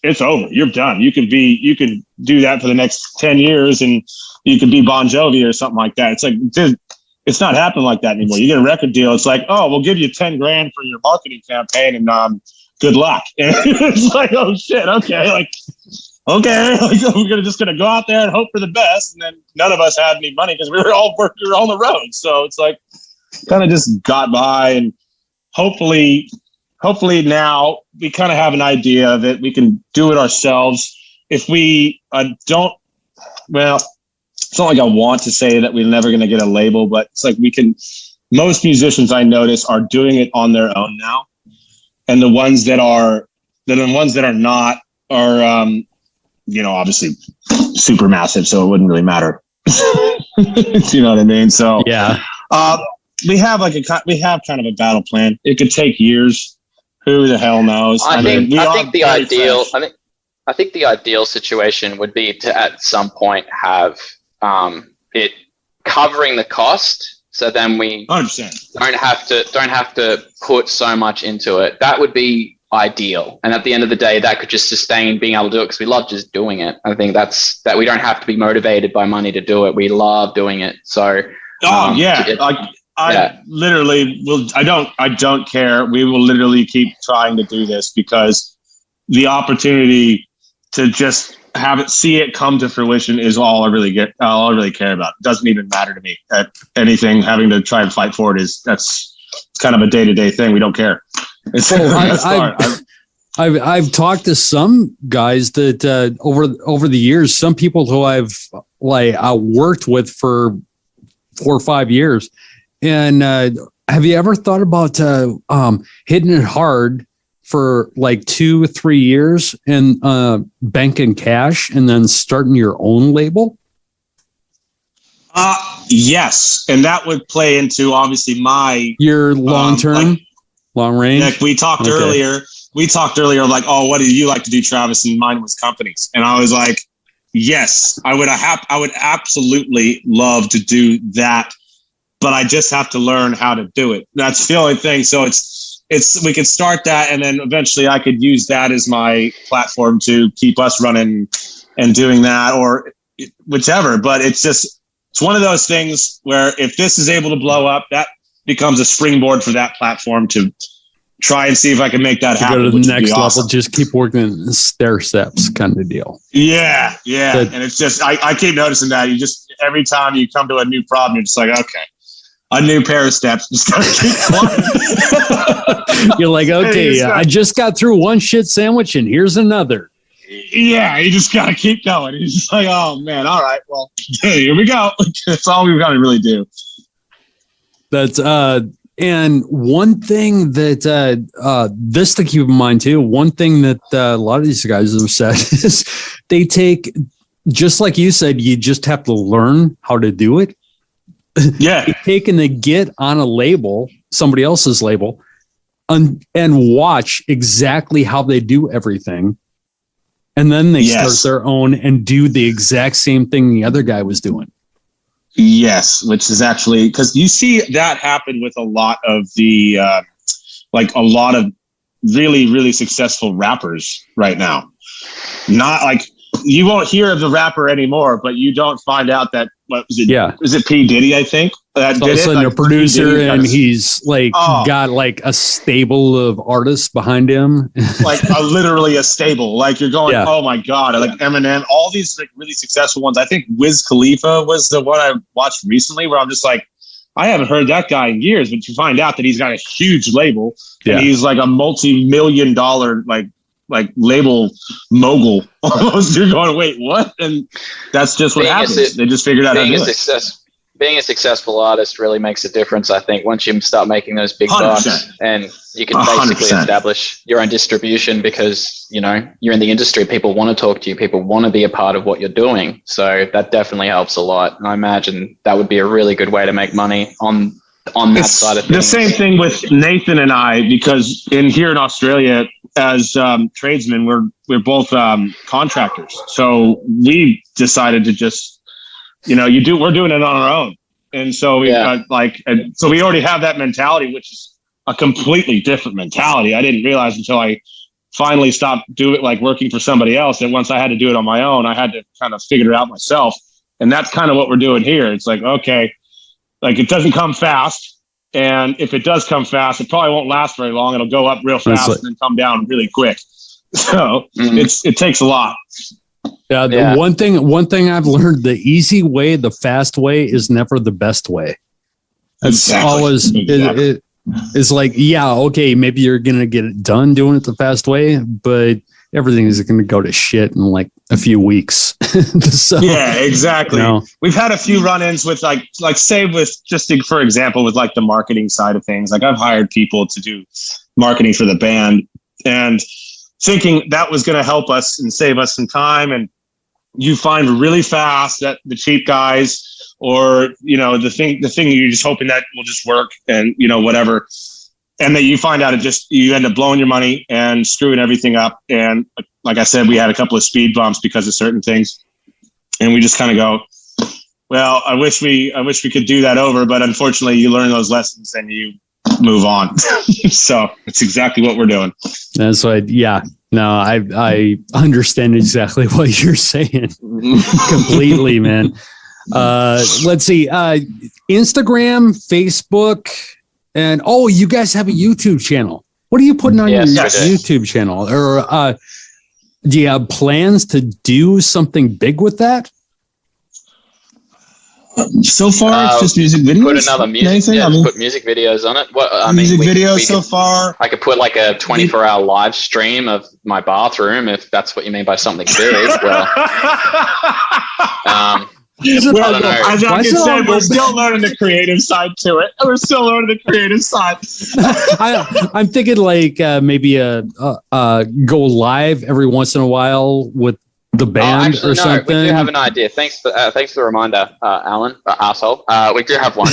it's over. You're done. You can do that for the next 10 years and you can be Bon Jovi or something like that. It's like, dude, it's not happening like that anymore. You get a record deal. It's like, oh, we'll give you 10 grand for your marketing campaign and good luck. And it's like, oh shit. Okay. Like, okay. We're just going to go out there and hope for the best. And then none of us had any money because we were all on the road. So it's like, kind of just got by, and hopefully now we kind of have an idea of it. We can do it ourselves. If we it's not like I want to say that we're never going to get a label, but it's like most musicians I notice are doing it on their own now. and the ones that are not are obviously super massive, so it wouldn't really matter. You know what I mean? So yeah, we have kind of a battle plan. It could take years. Who the hell knows? I think the ideal situation would be to at some point have it covering the cost, so then we 100% don't have to put so much into it. That would be ideal, and at the end of the day, that could just sustain being able to do it because we love just doing it. I think that we don't have to be motivated by money to do it. We love doing it. So I literally will. I don't care. We will literally keep trying to do this because the opportunity to just see it come to fruition is all I really care about. It doesn't even matter to me at anything having to try and fight for it that's kind of a day-to-day thing. We don't care. I've talked to some guys that over the years, some people who I've worked with for 4 or 5 years. And have you ever thought about hitting it hard for 2 or 3 years and banking cash and then starting your own label? Yes, and that would play into obviously your long-term, long range. Like we talked earlier. We talked earlier like, oh, what do you like to do, Travis? And mine was companies, and I was like, yes, I would absolutely love to do that, but I just have to learn how to do it. That's the only thing. So we could start that, and then eventually I could use that as my platform to keep us running and doing that, or whichever. But it's one of those things where if this is able to blow up, that becomes a springboard for that platform to try and see if I can make that happen. Go to the next level, just keep working stair steps kind of deal. Yeah. And it's just, I keep noticing that every time you come to a new problem, you're just like, okay, a new pair of steps. Just gotta keep climbing. You're like, okay, I just got through one shit sandwich and here's another. Yeah, you just gotta keep going. You're just like, oh man, all right, well, here we go. That's all we've got to really do. That's and one thing that this to keep in mind too. One thing that a lot of these guys have said is they take, just like you said, you just have to learn how to do it. Yeah, taking to get on a label, somebody else's label, and watch exactly how they do everything. And then they start their own and do the exact same thing the other guy was doing. Yes, which is actually, because you see that happen with a lot of the, a lot of really, really successful rappers right now. Not like, you won't hear of the rapper anymore, but you don't find out that, what was it? Yeah. Is it P. Diddy, I think? That all of a sudden a producer and he's got a stable of artists behind him. Literally a stable. Like you're going, oh my God. Like Eminem, all these really successful ones. I think Wiz Khalifa was the one I watched recently where I'm just like, I haven't heard that guy in years, but you find out that he's got a huge label and he's like a multi-million-dollar label mogul. Almost. You're going, wait, what? And that's just what happens. They just figured out how to do it. Being a successful artist really makes a difference, I think, once you start making those big bucks and you can basically 100%. Establish your own distribution because, you're in the industry. People want to talk to you. People want to be a part of what you're doing. So that definitely helps a lot. And I imagine that would be a really good way to make money on that side of things. The same thing with Nathan and I, because here in Australia, as tradesmen, we're both contractors. So we decided to just, we're doing it on our own. And so we so we already have that mentality, which is a completely different mentality. I didn't realize until I finally stopped working for somebody else, that once I had to do it on my own, I had to kind of figure it out myself. And that's kind of what we're doing here. It's like, okay, it doesn't come fast. And if it does come fast, it probably won't last very long. It'll go up real fast and then come down really quick. So it takes a lot. Yeah. One thing I've learned: the easy way, the fast way, is never the best way. That's always it's like, okay, maybe you're gonna get it done doing it the fast way, but everything is going to go to shit in like a few weeks. So, yeah, exactly. You know, we've had a few run-ins with like say with just for example, with like the marketing side of things. Like I've hired people to do marketing for the band and thinking that was going to help us and save us some time. And you find really fast that the cheap guys or, you know, the thing you're just hoping that will just work and, you know, whatever. And then you find out you end up blowing your money and screwing everything up. And like I said, we had a couple of speed bumps because of certain things. And we just kind of go, well, I wish we could do that over, but unfortunately you learn those lessons and you move on. So it's exactly what we're doing. That's why, yeah. No, I understand exactly what you're saying completely, man. Let's see. Instagram, Facebook, and you guys have a YouTube channel. What are you putting on your YouTube channel? Or do you have plans to do something big with that? So far, it's just music videos. Put another music. Put music videos on it. Videos so far. I could put like a 24-hour live stream of my bathroom, if that's what you mean by something big. Well, well, as I said, we're still learning the creative side to it. I'm thinking like maybe go live every once in a while with the band or something. We do have an idea. Thanks for the reminder, Alan, asshole. We do have one.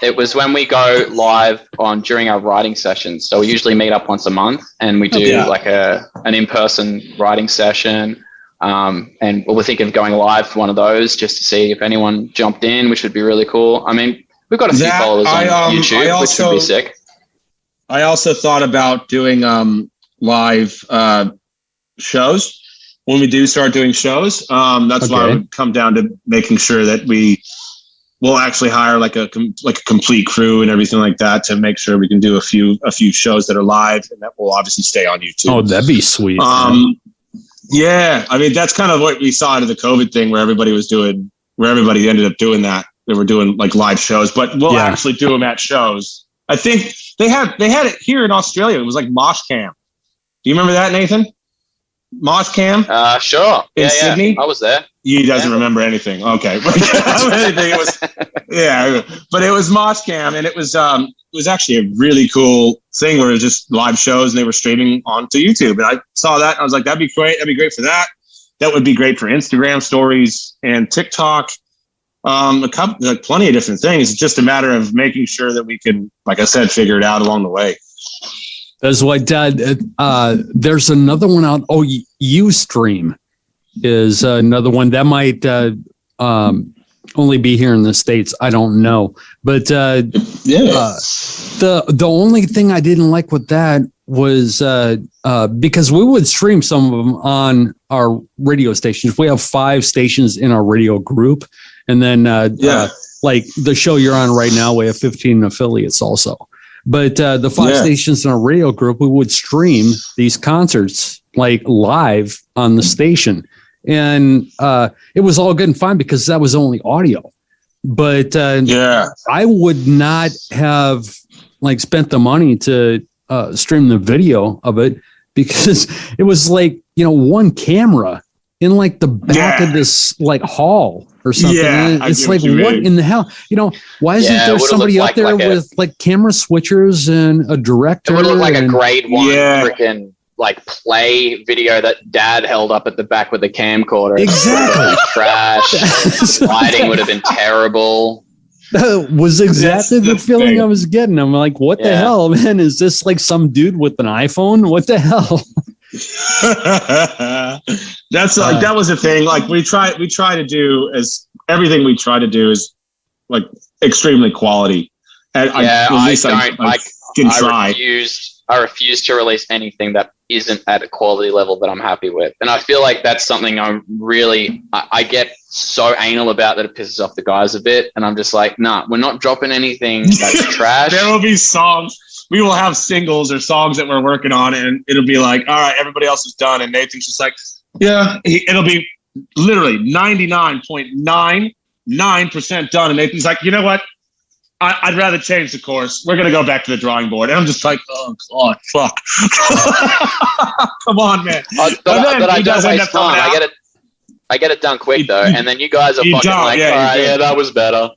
It was when we go live during our writing sessions. So we usually meet up once a month, and we do like an in-person writing session. And we're thinking of going live for one of those just to see if anyone jumped in, which would be really cool. I mean, we've got a few followers on YouTube, which would be sick. I also thought about doing live shows when we do start doing shows. That's why I would come down to making sure that we'll actually hire like a complete crew and everything like that to make sure we can do a few shows that are live and that will obviously stay on YouTube. Oh, that'd be sweet. Yeah, I mean, that's kind of what we saw out of the COVID thing where everybody ended up doing that. They were doing like live shows, but we'll actually do them at shows. I think they had it here in Australia. It was like Mosh Cam. Do you remember that, Nathan? Mosh Cam? Sure. In Sydney? I was there. He doesn't remember anything. Okay. But it was Mosh Cam, and it was actually a really cool thing where it was just live shows and they were streaming onto YouTube. And I saw that and I was like, that'd be great. That'd be great for that. That would be great for Instagram stories and TikTok. Plenty of different things. It's just a matter of making sure that we can, like I said, figure it out along the way. That's why, Dad, there's another one out. Oh, Ustream is another one that might only be here in the States. I don't know. But the only thing I didn't like with that was because we would stream some of them on our radio stations. We have 5 stations in our radio group. And then like the show you're on right now, we have 15 affiliates also. But the 5 stations in our radio group, we would stream these concerts like live on the station. And it was all good and fine because that was only audio. But I would not have like spent the money to stream the video of it because it was like, one camera in like the back of this like hall or something. Yeah, it's like, what in the hell? Why isn't there somebody up there with like camera switchers and a director? It would look like a grade 1 freaking like play video that Dad held up at the back with the camcorder. Exactly. Trash. Lighting would have been terrible. That was exactly the feeling I was getting. I'm like, what the hell, man? Is this like some dude with an iPhone? What the hell? That's like that was a thing. Like we try to do everything we try to do is like extremely quality. And I refuse to release anything that isn't at a quality level that I'm happy with. And I feel like that's something I get so anal about that it pisses off the guys a bit. And I'm just like, nah, we're not dropping anything that's trash. There will be songs. We will have singles or songs that we're working on, and it'll be like, all right, everybody else is done. And Nathan's just like, it'll be literally 99.99% done. And Nathan's like, you know what? I'd rather change the course. We're gonna go back to the drawing board. And I'm just like, oh God, fuck. Come on, man. But I don't waste time. I get it done quick though, and then you guys are fucking like, yeah, that was better.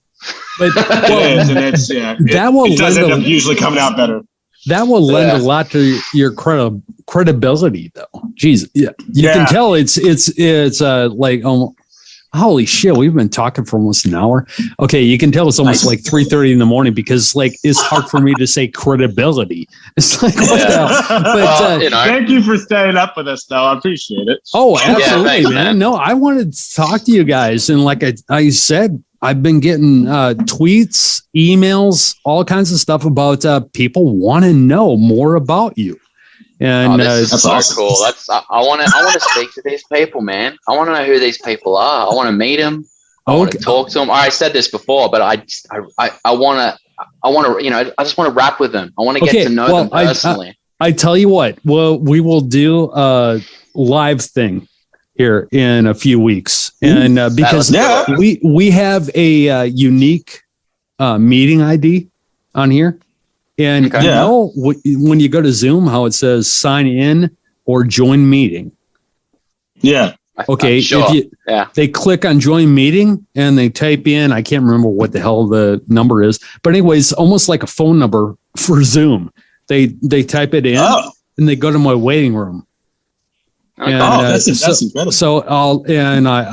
But that will end up usually coming out better. That will lend a lot to your credibility, though. Jeez, you can tell it's like holy shit, we've been talking for almost an hour. Okay, you can tell it's almost like 3:30 in the morning because like it's hard for me to say credibility. It's like what the hell? But thank you for staying up with us, though. I appreciate it. Oh, absolutely, thanks, man. No, I wanted to talk to you guys, and like I said, I've been getting tweets, emails, all kinds of stuff about people want to know more about you. And this is so awesome. Cool. I want to speak to these people, man. I want to know who these people are. I want to meet them. I want to talk to them. I said this before, but I want to, I just want to rap with them. I want to get to know them personally. I tell you what, well, we will do a live thing here in a few weeks, and because we have a unique meeting ID on here. And you know, when you go to Zoom, how it says sign in or join meeting. Yeah. Okay. Sure. They click on join meeting and they type in, I can't remember what the hell the number is, but anyways, almost like a phone number for Zoom. They type it in and they go to my waiting room. And, that's incredible. So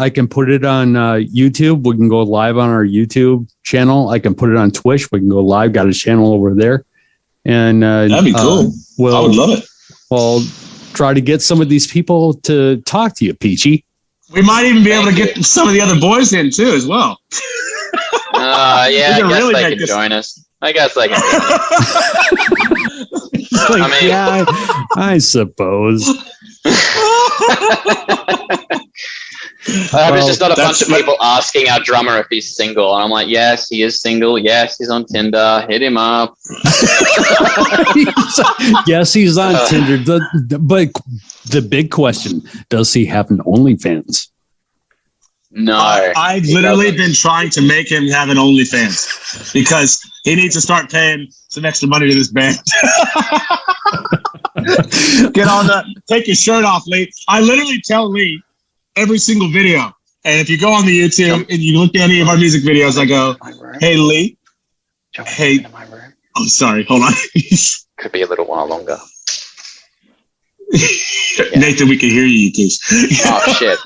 I can put it on YouTube. We can go live on our YouTube channel. I can put it on Twitch. We can go live. Got a channel over there. And that'd be cool. I would love it. Well, try to get some of these people to talk to you, Peachy. We might even be able to get some of the other boys in too, as well. I guess really they could join us. I guess they can. I suppose. There's just not a bunch of people asking our drummer if he's single. And I'm like, yes, he is single. Yes, he's on Tinder. Hit him up. Yes, he's on Tinder. But the big question, does he have an OnlyFans? No. I've literally been trying to make him have an OnlyFans because he needs to start paying some extra money to this band. Take your shirt off, Lee. I literally tell Lee every single video. And if you go on the YouTube and you look at any of our music videos, I go, hey, Lee. Hey. Oh, sorry. Hold on. Could be a little while longer. Nathan, we can hear you, Goose. Oh, shit.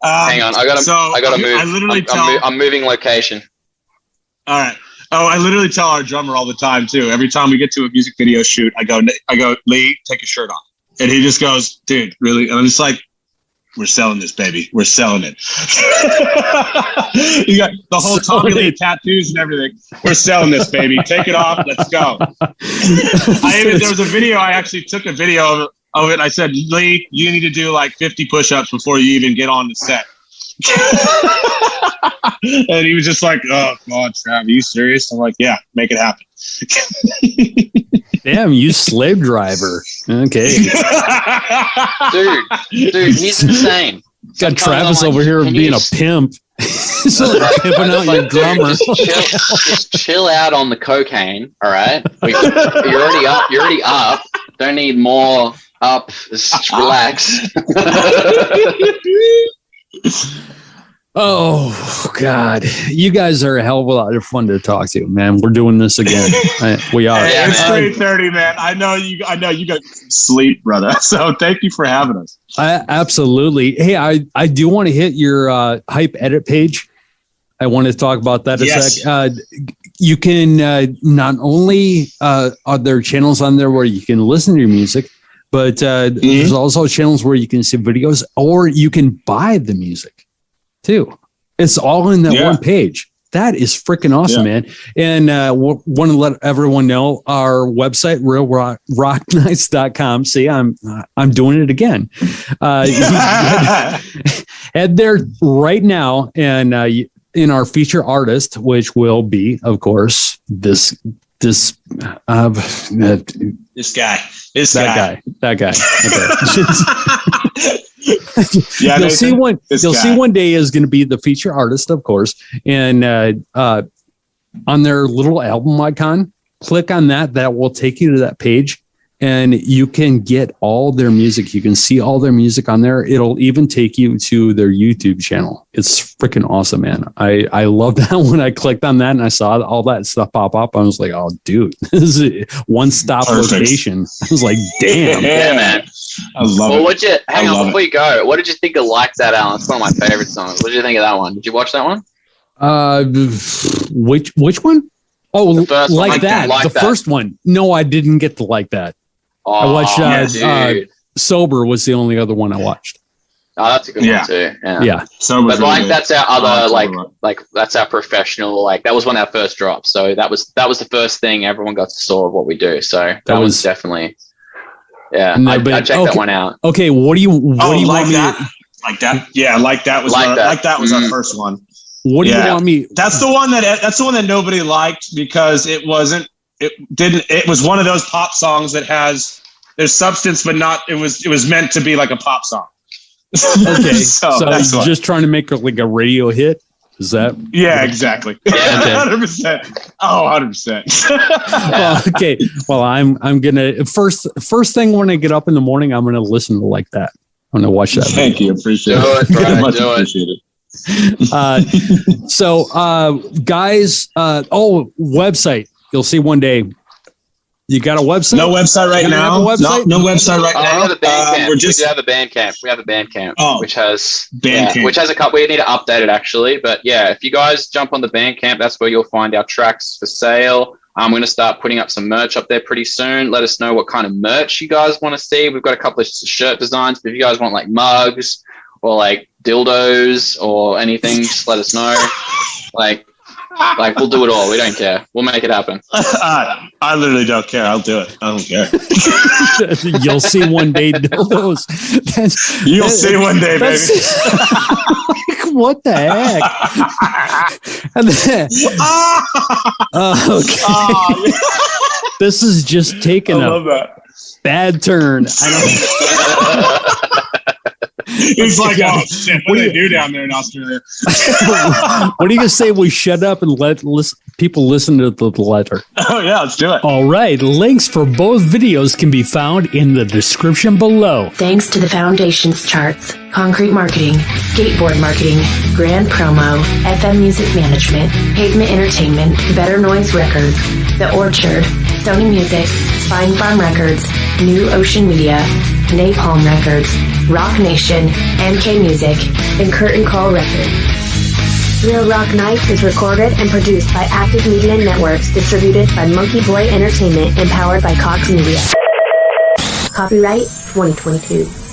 Hang on. I gotta move. I'm moving location. All right. Oh, I literally tell our drummer all the time too. Every time we get to a music video shoot, I go, Lee, take your shirt off. And he just goes, dude, really? And I'm just like, we're selling this, baby. We're selling it. You got the whole Tommy Lee tattoos and everything. We're selling this, baby. Take it off. Let's go. There was a video. I actually took a video of it. I said, Lee, you need to do like 50 push-ups before you even get on the set. And he was just like, oh, God, Trav, are you serious? I'm like, yeah, make it happen. Damn, you slave driver. Okay. Dude, he's insane. Got Travis over here being a pimp. So pimping out your drummer. Just chill out on the cocaine, all right? You're already up. Don't need more up. Just relax. Oh God, you guys are a hell of a lot of fun to talk to, man. We're doing this again. We are. Hey, it's 3:30, man. I know you got sleep, brother. So thank you for having us. Absolutely. Hey, I do want to hit your hype edit page. I want to talk about that a sec. You can not only are there channels on there where you can listen to your music, but there's also channels where you can see videos or you can buy the music too. It's all in that one page. That is freaking awesome, man. And want to let everyone know our website, realrocknights.com. See, I'm doing it again. Head there right now and in our feature artist, which will be, of course, this guy. Okay. Yeah, you'll see one day is going to be the feature artist, of course, and on their little album icon, click on that. That will take you to that page, and you can get all their music. You can see all their music on there. It'll even take you to their YouTube channel. It's freaking awesome, man. I love that when I clicked on that and I saw all that stuff pop up. I was like, oh, dude, this is a one-stop location. I was like, damn. Yeah, man. I love it. Hang on, before you go, what did you think of Like That, Alan? It's one of my favorite songs. What did you think of that one? Did you watch that one? Which one? Oh, Like That. Like the That. first one. No, I didn't get to Like That. Oh, I watched dude. Sober was the only other one I watched. Oh, that's a good one too. Yeah. So, but like that's our other like that's our professional, like that was one of our first drops. So that was the first thing everyone got to saw of what we do. So that was definitely I checked that one out. Okay, what do you like want me that? Like that? Yeah, Like That was our first one. What do you want me? That's the one that nobody liked because it was one of those pop songs that there's substance, but not. It was meant to be like a pop song. Okay, so just trying to make like a radio hit. Is that? Yeah, exactly. Yeah, 100%. Oh, 100%. Okay. Well, I'm gonna first thing when I get up in the morning, I'm gonna listen to Like That. I'm gonna watch that. Thank you. Appreciate it. Much appreciated. So guys, website. You'll see one day. You got a website? No website right now. No website right now. We have a Bandcamp. We have a Bandcamp. We have a Bandcamp, which has a couple. We need to update it actually, but yeah, if you guys jump on the Bandcamp, that's where you'll find our tracks for sale. I'm going to start putting up some merch up there pretty soon. Let us know what kind of merch you guys want to see. We've got a couple of shirt designs, but if you guys want like mugs or like dildos or anything, just let us know. Like we'll do it all. We don't care. We'll make it happen. I literally don't care. I'll do it. I don't care. You'll see one day dildos. You'll see one day, baby. What the heck? And then, okay. This is just taking a bad turn. He's like, oh shit, what do they do down there in Australia? What do you say we shut up and let people listen to the letter? Oh yeah, let's do it. All right, links for both videos can be found in the description below. Thanks to the Foundations Charts, Concrete Marketing, Skateboard Marketing, Grand Promo, FM Music Management, Pavement Entertainment, Better Noise Records, The Orchard, Sony Music, Spine Farm Records, New Ocean Media, Napalm Records, Rock Nation, MK Music, and Curtain Call Records. Real Rock Night is recorded and produced by Active Media Networks, distributed by Monkey Boy Entertainment and powered by Cox Media. Copyright 2022.